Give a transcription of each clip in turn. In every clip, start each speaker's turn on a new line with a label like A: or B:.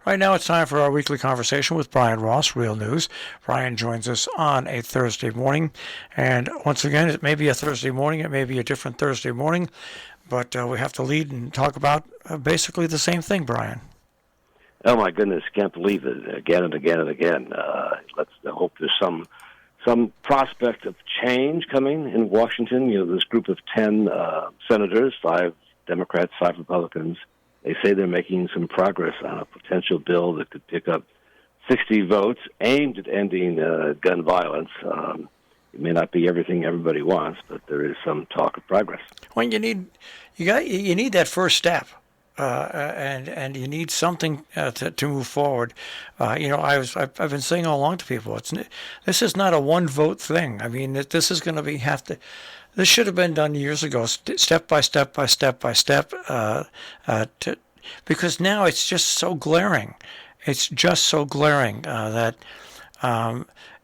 A: Right now it's time for our weekly conversation with Brian Ross, Real News. Brian joins us on a Thursday morning. And once again, it may be a Thursday morning, it may be a different Thursday morning, but we have to lead and talk about basically the same thing, Brian.
B: Oh, my goodness, can't believe it. Again and again and again. Let's hope there's some prospect of change coming in Washington. You know, this group of 10 senators, 5 Democrats, 5 Republicans, they say they're making some progress on a potential bill that could pick up 60 votes aimed at ending gun violence. It may not be everything everybody wants, but there is some talk of progress.
A: Well, you need that first step. And you need something to move forward. I've been saying all along to people, this is not a one vote thing. I mean, this is going to this should have been done years ago, step by step by step by step, because now it's just so glaring. It's just so glaring that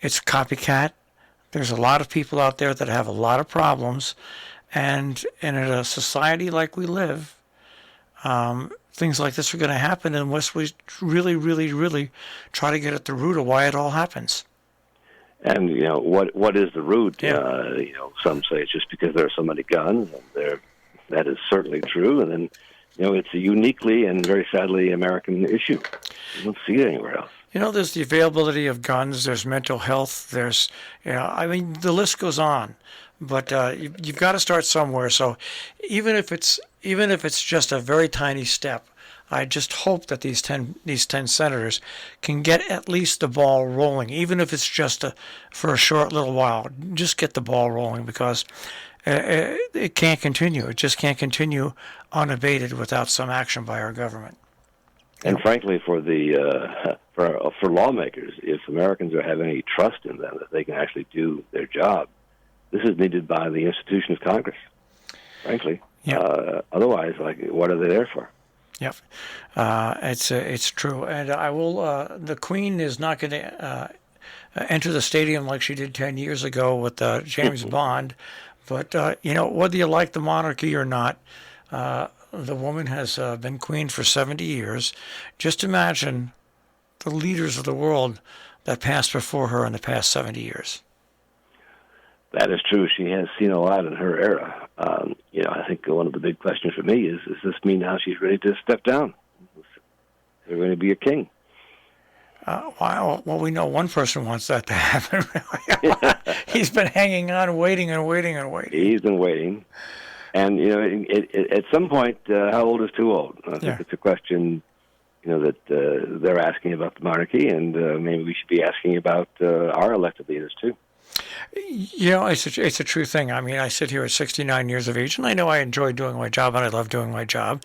A: it's copycat. There's a lot of people out there that have a lot of problems, and in a society like we live, things like this are going to happen unless we really, really, really try to get at the root of why it all happens.
B: And, you know, what is the root?
A: Yeah.
B: Some say it's just because there are so many guns, and that is certainly true. And then, it's a uniquely and very sadly American issue. You don't see it anywhere else.
A: There's the availability of guns, there's mental health, there's, the list goes on. But you've got to start somewhere. So even if it's just a very tiny step, I just hope that these 10 senators can get at least the ball rolling, even if it's just for a short little while. Just get the ball rolling, because it can't continue. It just can't continue unabated without some action by our government.
B: And frankly, for lawmakers, if Americans are having any trust in them that they can actually do their job, this is needed by the institution of Congress, frankly. Yeah. Otherwise, what are they there for?
A: Yep, it's true. And I will. The Queen is not going to enter the stadium like she did 10 years ago with James Bond. But whether you like the monarchy or not, the woman has been queen for 70 years. Just imagine the leaders of the world that passed before her in the past 70 years.
B: That is true. She has seen a lot in her era. I think one of the big questions for me is, does this mean now she's ready to step down? Is there going to be a king?
A: Well, we know one person wants that to happen. He's been hanging on, waiting and waiting and waiting.
B: He's been waiting. And, at some point, how old is too old? I think it's a question, that they're asking about the monarchy, and maybe we should be asking about our elected leaders, too.
A: It's a true thing. I mean, I sit here at 69 years of age, and I know I enjoy doing my job, and I love doing my job.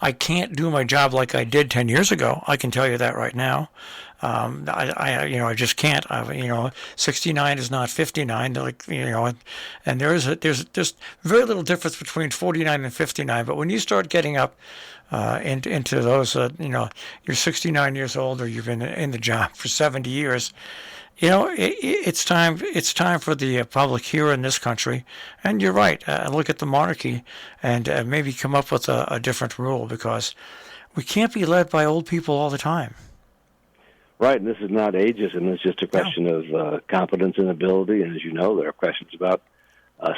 A: I can't do my job like I did 10 years ago. I can tell you that right now. I just can't. 69 is not 59. And there's very little difference between 49 and 59. But when you start getting up into those, you're 69 years old, or you've been in the job for 70 years. It's time for the public here in this country, and you're right, look at the monarchy and maybe come up with a different rule, because we can't be led by old people all the time.
B: Right, and this is not ageism. It's just a question of competence and ability, and as you know, there are questions about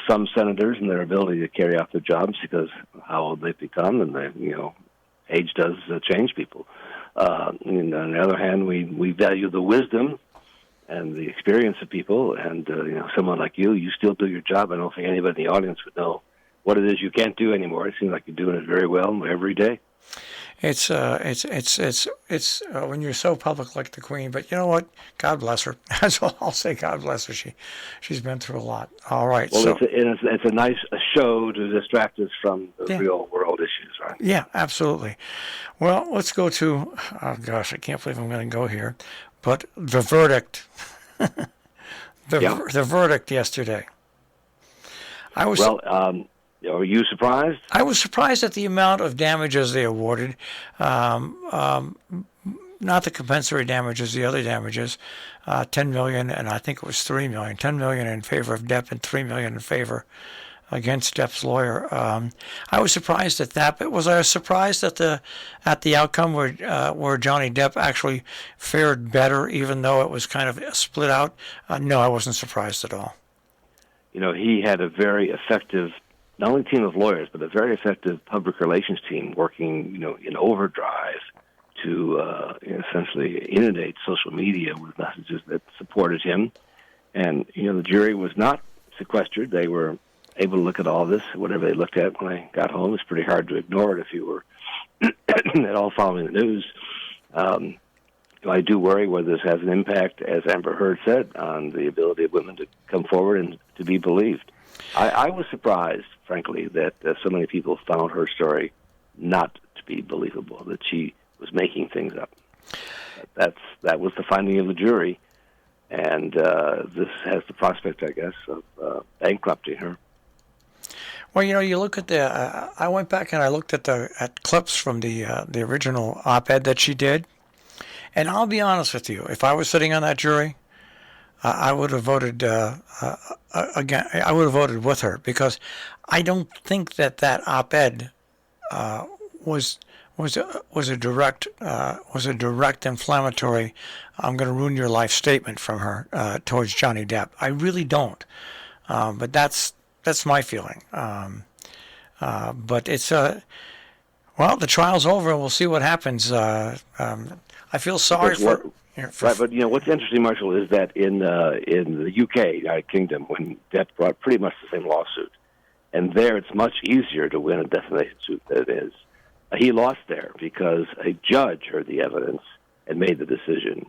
B: some senators and their ability to carry out their jobs because of how old they've become, and age does change people. And on the other hand, we value the wisdom and the experience of people, and someone like you still do your job. I don't think anybody in the audience would know what it is you can't do anymore. It seems like you're doing it very well every day.
A: It's when you're so public like the Queen, but you know what? God bless her. That's all I'll say. God bless her. She's been through a lot. All right.
B: Well,
A: so
B: it's a nice show to distract us from the real world issues, right?
A: Yeah, absolutely. Well, let's go to. Oh gosh, I can't believe I'm going to go here. But the verdict, the verdict yesterday.
B: Are you surprised?
A: I was surprised at the amount of damages they awarded. Not the compensatory damages, the other damages. $10 million, and I think it was $3 million. $10 million in favor of Depp and $3 million in favor against Depp's lawyer. I was surprised at that, but was I surprised at the outcome where Johnny Depp actually fared better, even though it was kind of split out? No, I wasn't surprised at all.
B: He had a very effective, not only team of lawyers, but a very effective public relations team working, in overdrive to essentially inundate social media with messages that supported him. And, the jury was not sequestered. They were able to look at all this. Whatever they looked at when I got home, it's pretty hard to ignore it if you were at all following the news. I do worry whether this has an impact, as Amber Heard said, on the ability of women to come forward and to be believed. I was surprised, frankly, that so many people found her story not to be believable, that she was making things up. That was the finding of the jury, and this has the prospect, I guess, of bankrupting her.
A: Well, you look at I went back and I looked at clips from the original op-ed that she did. And I'll be honest with you, if I was sitting on that jury, I would have voted again. I would have voted with her, because I don't think that op-ed was a direct inflammatory, "I'm going to ruin your life" statement from her towards Johnny Depp. I really don't. But that's my feeling. But it's well, the trial's over, and we'll see what happens. I feel sorry for.
B: Right, but what's interesting, Marshall, is that in the UK, United Kingdom, when Depp brought pretty much the same lawsuit, and there it's much easier to win a defamation suit than it is. He lost there because a judge heard the evidence and made the decision.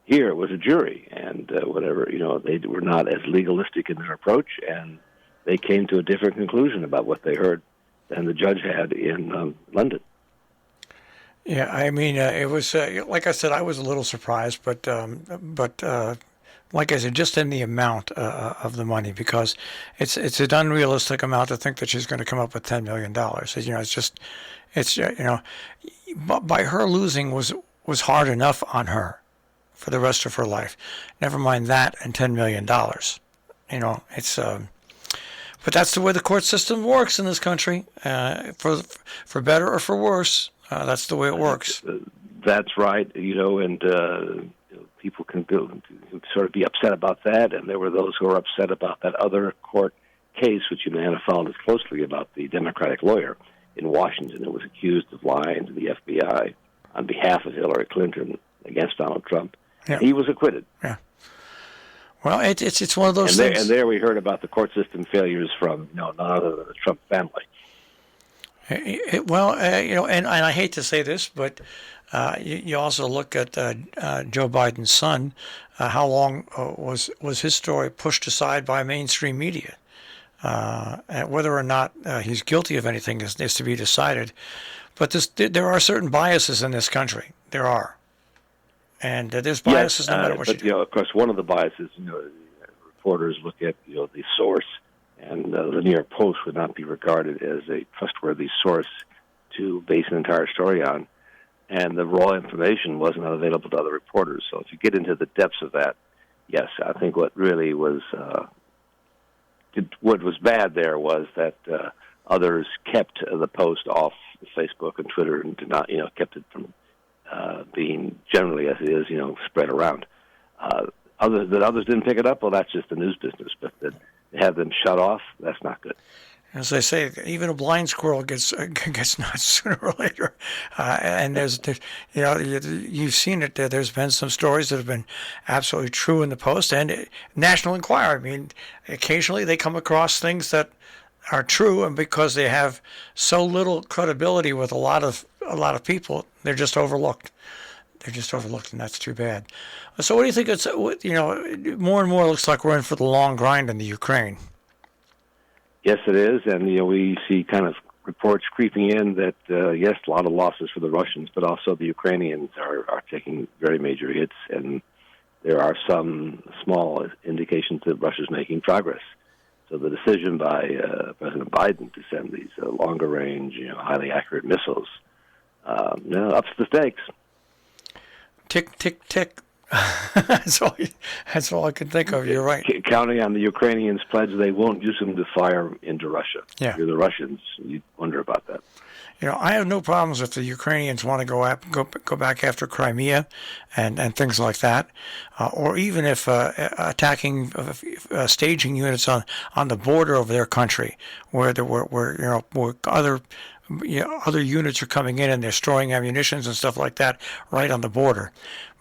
B: Here it was a jury, and they were not as legalistic in their approach, and they came to a different conclusion about what they heard than the judge had in London.
A: Yeah, I mean, it was like I said, I was a little surprised, but like I said, just in the amount of the money, because it's an unrealistic amount to think that she's going to come up with $10 million. By her losing was hard enough on her for the rest of her life. Never mind that and $10 million. It's but that's the way the court system works in this country, for better or for worse. That's the way it works.
B: That's right, and people can sort of be upset about that, and there were those who were upset about that other court case, which you may have followed as closely, about the Democratic lawyer in Washington who was accused of lying to the FBI on behalf of Hillary Clinton against Donald Trump. Yeah. He was acquitted.
A: Yeah. Well, it's one of those things.
B: And there we heard about the court system failures from none other than the Trump family.
A: And I hate to say this, but you also look at Joe Biden's son. How long was his story pushed aside by mainstream media? And whether or not he's guilty of anything is to be decided. But there are certain biases in this country. There are. And there's biases no matter what you do.
B: Of course, one of the biases, reporters look at, the source. And the New York Post would not be regarded as a trustworthy source to base an entire story on. And the raw information was not available to other reporters. So if you get into the depths of that, yes, I think what really was what was bad there was that others kept the Post off Facebook and Twitter and did not, kept it from being generally as it is, spread around. Others didn't pick it up. Well, that's just the news business, but that have them shut off, that's not good.
A: As they say, even a blind squirrel gets nuts sooner or later. And you've seen it. There's been some stories that have been absolutely true in the Post and National Enquirer. I mean, occasionally they come across things that are true, and because they have so little credibility with a lot of people, they're just overlooked. And that's too bad. So what do you think? It's more and more looks like we're in for the long grind in the Ukraine.
B: Yes, it is, and we see kind of reports creeping in that yes, a lot of losses for the Russians, but also the Ukrainians are taking very major hits, and there are some small indications that Russia's making progress. So the decision by President Biden to send these longer range, highly accurate missiles, ups the stakes.
A: Tick, tick, tick. That's all I can think of. You're right.
B: Counting on the Ukrainians' pledge they won't use them to fire into Russia.
A: Yeah.
B: If you're the Russians, you wonder about that.
A: I have no problems if the Ukrainians want to go back after Crimea and things like that, or even if attacking staging units on the border of their country, where other other units are coming in and they're storing ammunitions and stuff like that right on the border.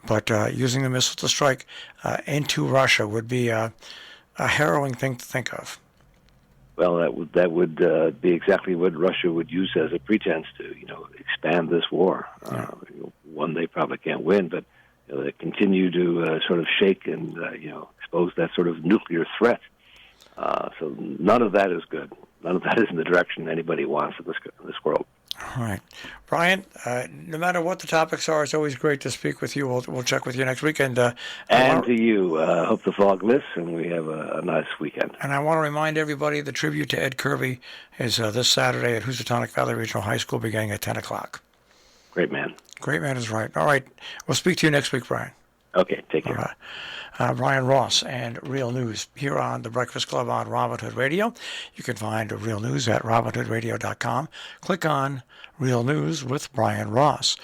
A: But using the missile to strike into Russia would be a harrowing thing to think of.
B: Well, that would be exactly what Russia would use as a pretense to, expand this war. One they probably can't win, but they continue to sort of shake and expose that sort of nuclear threat. So none of that is good. None of that is in the direction anybody wants in this world.
A: All right. Brian, no matter what the topics are, it's always great to speak with you. We'll check with you next week. And
B: to you, hope the fog lifts and we have a nice weekend.
A: And I want to remind everybody the tribute to Ed Kirby is this Saturday at Housatonic Valley Regional High School beginning at 10 o'clock.
B: Great man.
A: Great man is right. All right. We'll speak to you next week, Brian.
B: Okay. Take care.
A: Brian Ross and Real News here on The Breakfast Club on Robin Hood Radio. You can find Real News at robinhoodradio.com. Click on Real News with Brian Ross.